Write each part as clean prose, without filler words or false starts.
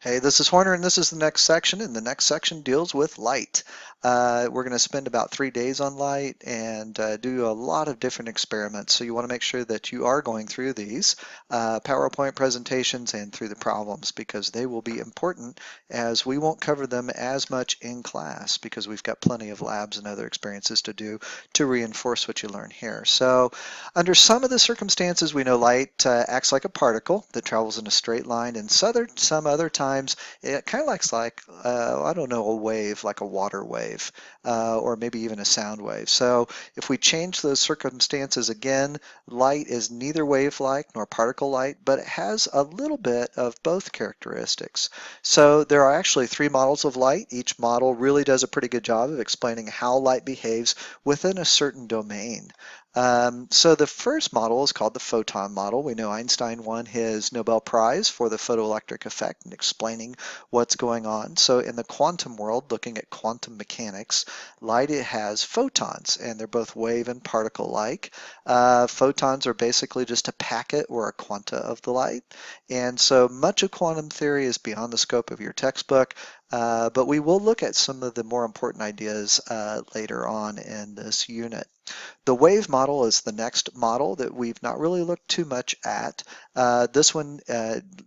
Hey, this is Horner, and this is the next section, and the next section deals with light. We're going to spend about 3 days on light and do a lot of different experiments. So you want to make sure that you are going through these PowerPoint presentations and through the problems because they will be important as we won't cover them as much in class because we've got plenty of labs and other experiences to do to reinforce what you learn here. So under some of the circumstances, we know light acts like a particle that travels in a straight line, and some other times it kind of acts like, I don't know, a wave, like a water wave, or maybe even a sound wave. So if we change those circumstances again, light is neither wave-like nor particle-like, but it has a little bit of both characteristics. So there are actually 3 models of light. Each model really does a pretty good job of explaining how light behaves within a certain domain. So the first model is called the photon model. We know Einstein won his Nobel Prize for the photoelectric effect and explaining what's going on. So in the quantum world, looking at quantum mechanics, light it has photons, and they're both wave and particle-like. Photons are basically just a packet or a quanta of the light, and so much of quantum theory is beyond the scope of your textbook. But we will look at some of the more important ideas later on in this unit. The wave model is the next model that we've not really looked too much at. This one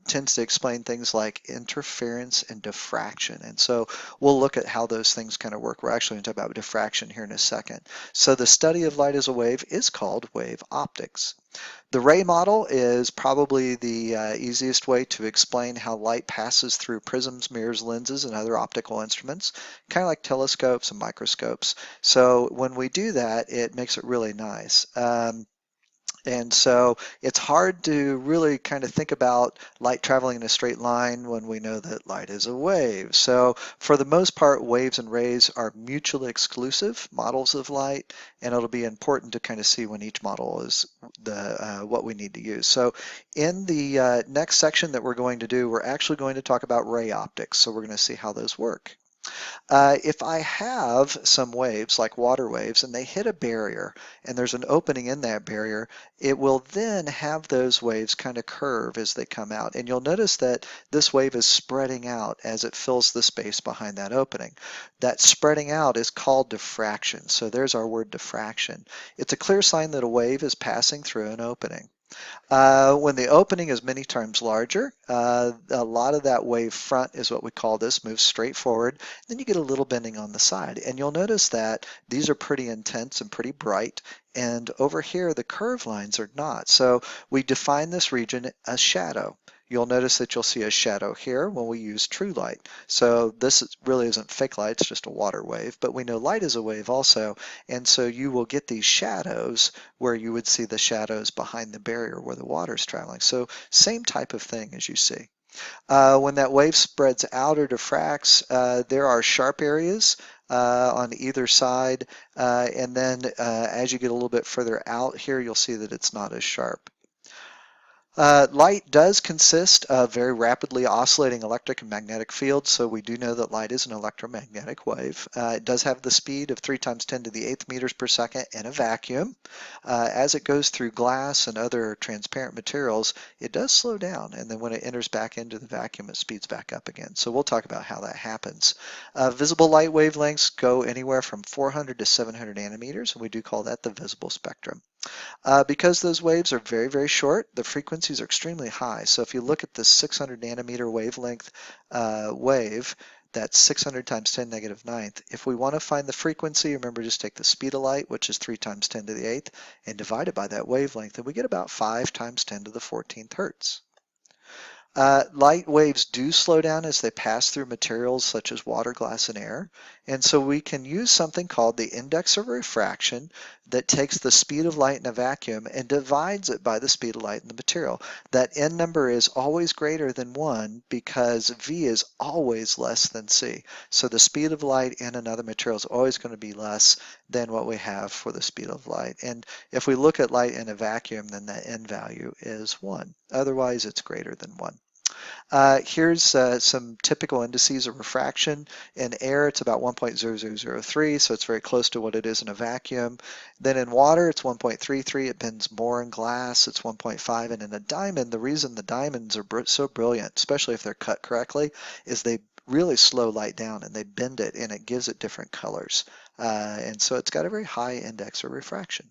tends to explain things like interference and diffraction. And so we'll look at how those things kind of work. We're actually going to talk about diffraction here in a second. So the study of light as a wave is called wave optics. The ray model is probably the easiest way to explain how light passes through prisms, mirrors, lenses, and other optical instruments, kind of like telescopes and microscopes. So when we do that, it makes it really nice. And so it's hard to really kind of think about light traveling in a straight line when we know that light is a wave. So for the most part, waves and rays are mutually exclusive models of light, and it'll be important to kind of see when each model is what we need to use. So in the next section that we're going to do, we're actually going to talk about ray optics. So we're going to see how those work. If I have some waves like water waves and they hit a barrier and there's an opening in that barrier, it will then have those waves kind of curve as they come out. And you'll notice that this wave is spreading out as it fills the space behind that opening. That spreading out is called diffraction. So there's our word diffraction. It's a clear sign that a wave is passing through an opening. When the opening is many times larger, a lot of that wave front is what we call this, moves straight forward. Then you get a little bending on the side. And you'll notice that these are pretty intense and pretty bright. And over here, the curve lines are not. So we define this region as shadow. You'll notice that you'll see a shadow here when we use true light. So this really isn't fake light, it's just a water wave, but we know light is a wave also, and so you will get these shadows where you would see the shadows behind the barrier where the water is traveling. So same type of thing as you see. When that wave spreads out or diffracts, there are sharp areas on either side, and then as you get a little bit further out here, you'll see that it's not as sharp. Light does consist of very rapidly oscillating electric and magnetic fields, so we do know that light is an electromagnetic wave. It does have the speed of 3 times 10 to the 8th meters per second in a vacuum. As it goes through glass and other transparent materials, it does slow down, and then when it enters back into the vacuum, it speeds back up again. So we'll talk about how that happens. Visible light wavelengths go anywhere from 400 to 700 nanometers, and we do call that the visible spectrum. Because those waves are very, very short, the frequencies are extremely high. So if you look at the 600 nanometer wavelength wave, that's 600 times 10 negative ninth. If we want to find the frequency, remember just take the speed of light, which is 3 times 10 to the 8th, and divide it by that wavelength, and we get about 5 times 10 to the 14th hertz. Light waves do slow down as they pass through materials such as water, glass, and air. And so we can use something called the Index of Refraction that takes the speed of light in a vacuum and divides it by the speed of light in the material. That N number is always greater than 1 because V is always less than C. So the speed of light in another material is always going to be less than what we have for the speed of light. And if we look at light in a vacuum, then the N value is 1. Otherwise, it's greater than 1. Here's some typical indices of refraction. In air, it's about 1.0003, so it's very close to what it is in a vacuum. Then in water, it's 1.33. It bends more in glass. It's 1.5. And in a diamond, the reason the diamonds are so brilliant, especially if they're cut correctly, is they really slow light down and they bend it and it gives it different colors. And so it's got a very high index of refraction.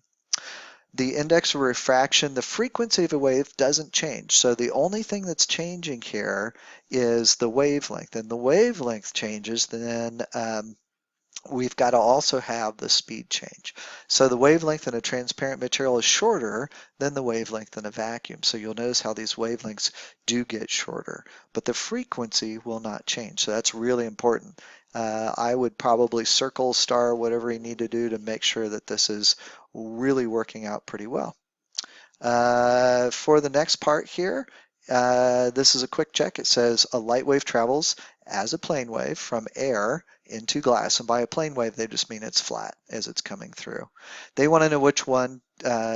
The index of refraction, the frequency of a wave doesn't change. So the only thing that's changing here is the wavelength. And the wavelength changes, then we've got to also have the speed change. So the wavelength in a transparent material is shorter than the wavelength in a vacuum. So you'll notice how these wavelengths do get shorter, but the frequency will not change. So that's really important. I would probably circle, star, whatever you need to do to make sure that this is really working out pretty well. For the next part here, this is a quick check. It says a light wave travels as a plane wave from air into glass. And by a plane wave, they just mean it's flat as it's coming through. They want to know which one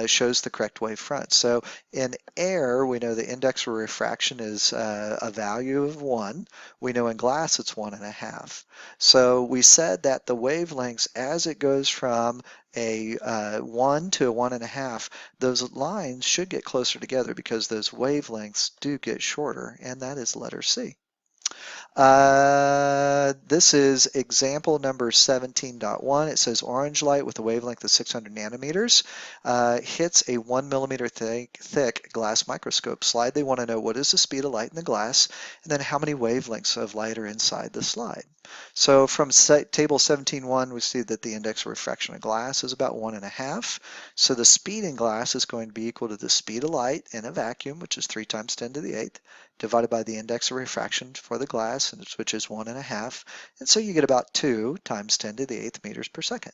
shows the correct wave front. So in air, we know the index of refraction is a value of 1. We know in glass it's 1.5. So we said that the wavelengths as it goes from a 1 to a 1.5, those lines should get closer together because those wavelengths do get shorter, and that is letter C. This is example number 17.1. It says orange light with a wavelength of 600 nanometers hits a 1 millimeter thick glass microscope slide. They want to know what is the speed of light in the glass and then how many wavelengths of light are inside the slide. So from table 17.1 we see that the index of refraction of glass is about 1.5. So the speed in glass is going to be equal to the speed of light in a vacuum, which is 3 times 10 to the 8th, divided by the index of refraction for the glass, which is 1.5. And so you get about 2 times 10 to the 8th meters per second.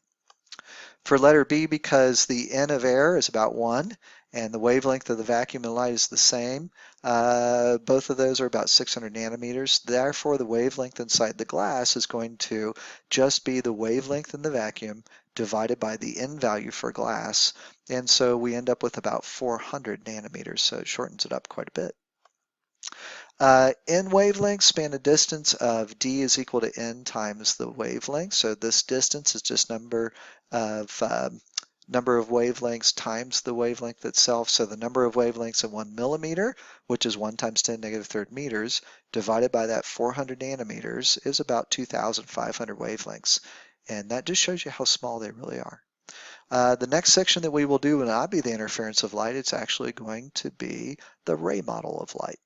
For letter B, because the N of air is about 1 and the wavelength of the vacuum and light is the same, both of those are about 600 nanometers. Therefore, the wavelength inside the glass is going to just be the wavelength in the vacuum divided by the N value for glass. And so we end up with about 400 nanometers, so it shortens it up quite a bit. N wavelengths span a distance of d is equal to n times the wavelength. So this distance is just number of wavelengths times the wavelength itself. So the number of wavelengths in 1 millimeter, which is 1 times 10 negative third meters, divided by that 400 nanometers is about 2,500 wavelengths. And that just shows you how small they really are. The next section that we will do will not be the interference of light. It's actually going to be the ray model of light.